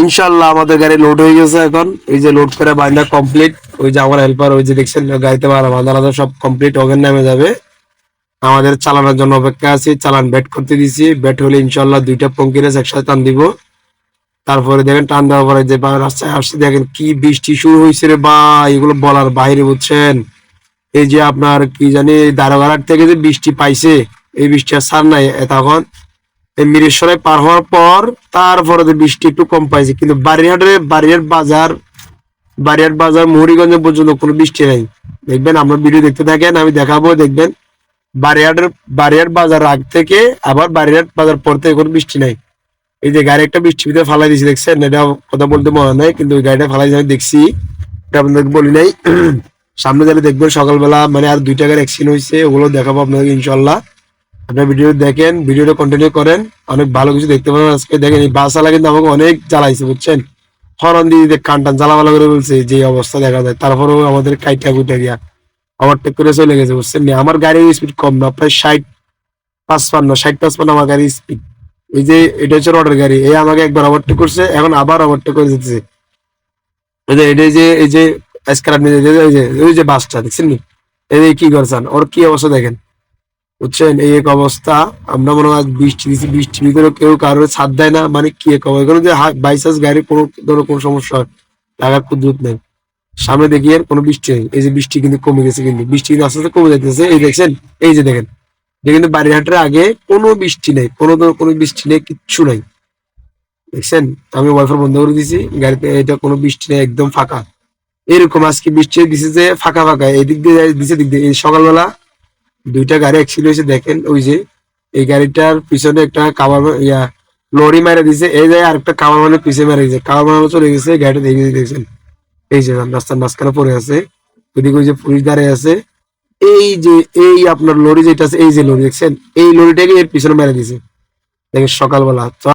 ইনশাল্লাহ আমাদের গাড়ি লোড হয়ে গেছে এখন। এই যে লোড করে বাইন্ডার কমপ্লিট। ওই যে আমার হেল্পার, ওই যে দেখছেন গাড়িতে বাঁধা সব কমপ্লিট, ওখানে নেমে যাবে। আমাদের চালানোর জন্য অপেক্ষা আছি। চালান বেট করতে দিছি, বেট হলে ইনশাল্লাহ 2টা পঙ্কিরেজ একসাথে টান দিব। তারপরে দেখেন টান দেওয়ার পরে যে রাস্তায় আসছে, দেখেন কি বৃষ্টি শুরু হয়েছে রে ভাই, এগুলো বলার বাইরে, বুঝছেন। এই যে আপনার কি জানি দারোগার থেকে যে বৃষ্টি পাইছে, এই বৃষ্টি আর ছাড় নাই। তখন এই মিরেশ্বরে পার হওয়ার পর তারপরে যে বৃষ্টি একটু কম পাইছে, কিন্তু বাড়িয়ার বাজার মুহুরীগঞ্জ পর্যন্ত কোনো বৃষ্টি নাই। দেখবেন, আমরা ভিডিও দেখতে থাকেন, আমি দেখাবো, দেখবেন বাড়িয়ার বাজার আগ থেকে আবার বাড়িয়ার বাজার পর থেকে কোনো বৃষ্টি নাই। এই যে গাড়ি একটা বৃষ্টির ভিতরে ফালাই দিয়েছি, দেখছেন। এটা কথা বলতে মনে নাই, কিন্তু ওই গাড়িটা ফালাই আমি দেখছি, এটা আপনাদের বলি নাই। সামনে যারা দেখবেন সকালবেলা, মানে আর 2টা গাড়ি অ্যাক্সিডেন্ট হয়েছে, ওগুলো দেখাবো আপনাদের ইনশাল্লাহ। আপনার ভিডিও দেখেন, ভিডিওটা কন্টিনিউ করেন, অনেক ভালো কিছু দেখতে পাবেন আজকে। দেখেন এই বাসওয়ালা কিন্তু আমাকে অনেক জ্বালাইছে, বুঝছেন। হরন দিয়ে কান টান জ্বালামালা করে বলছে, যে অবস্থা দেখা যায়। তারপরেও আমাদের কাইটা কুইটা গিয়া ওভারটেক করে চলে গেছে, বুঝছেন। আমার গাড়ির স্পিড কম না, প্রায় 60-55 আমার গাড়ির স্পিড। এই যে এটা হচ্ছে রডের গাড়ি, এই আমাকে একবার ওভারটেক করছে, এখন আবার ওভারটেক করে যেতেছে। এই যে স্ক্র্যাপ নিয়ে ওই যে বাসটা দেখছেন নি, এই যে কি করছেন, ওর কি অবস্থা দেখেন, বুঝছেন। এই এক অবস্থা। আমরা মনে হয় বৃষ্টি দিচ্ছি, বৃষ্টির ভিতরে কেউ কারোর ছাদ দেয় না, মানে কি এক অবস্থা। এখানে যে বাইচান্স গাড়ি কোনো ধরনের কোনো সমস্যা হয়, লাগার কুদরত নেই। সামনে দেখি আর কোনো বৃষ্টি নেই। এই যে বৃষ্টি কিন্তু কমে গেছে, কিন্তু বৃষ্টি কিন্তু আস্তে আস্তে কমে যাইতেছে। এই দেখছেন, এই যে দেখেন, যে কিন্তু বাড়িরহাটের আগে কোনো বৃষ্টি নেই, কোনো বৃষ্টি নেই, কিচ্ছু নাই, দেখছেন। আমি ওয়াইফাই বন্ধ করে দিয়েছি গাড়িতে, এটা কোনো বৃষ্টি নেই, একদম ফাঁকা। এরকম আজকে বৃষ্টি দিছে যে ফাঁকা ফাঁকা, এদিক দিয়ে দিছে, দিক দিয়ে। এই সকালবেলা 2টা গাড়ি অ্যাক্সিডেন্ট হয়েছে, দেখেন। ওই যে এই গাড়িটার পিছনে একটা কাভার লরি মেরে দিছে, এই যে আরেকটা কাভার মানে পিছিয়ে মেরে দিয়েছে, কাভার মানে চলে গেছে, গাড়িটা দেখে দেখছেন। এই যে রাস্তার মাঝখানে পড়ে আছে, ওইদিকে ওই যে পুলিশ দাঁড়িয়ে আছে। এই যে এই আপনার লরি যেটা আছে, এই যে লরি দেখছেন, এই লরিটাকে এর পিছনে মেরে দিছে, দেখেন সকালবেলা।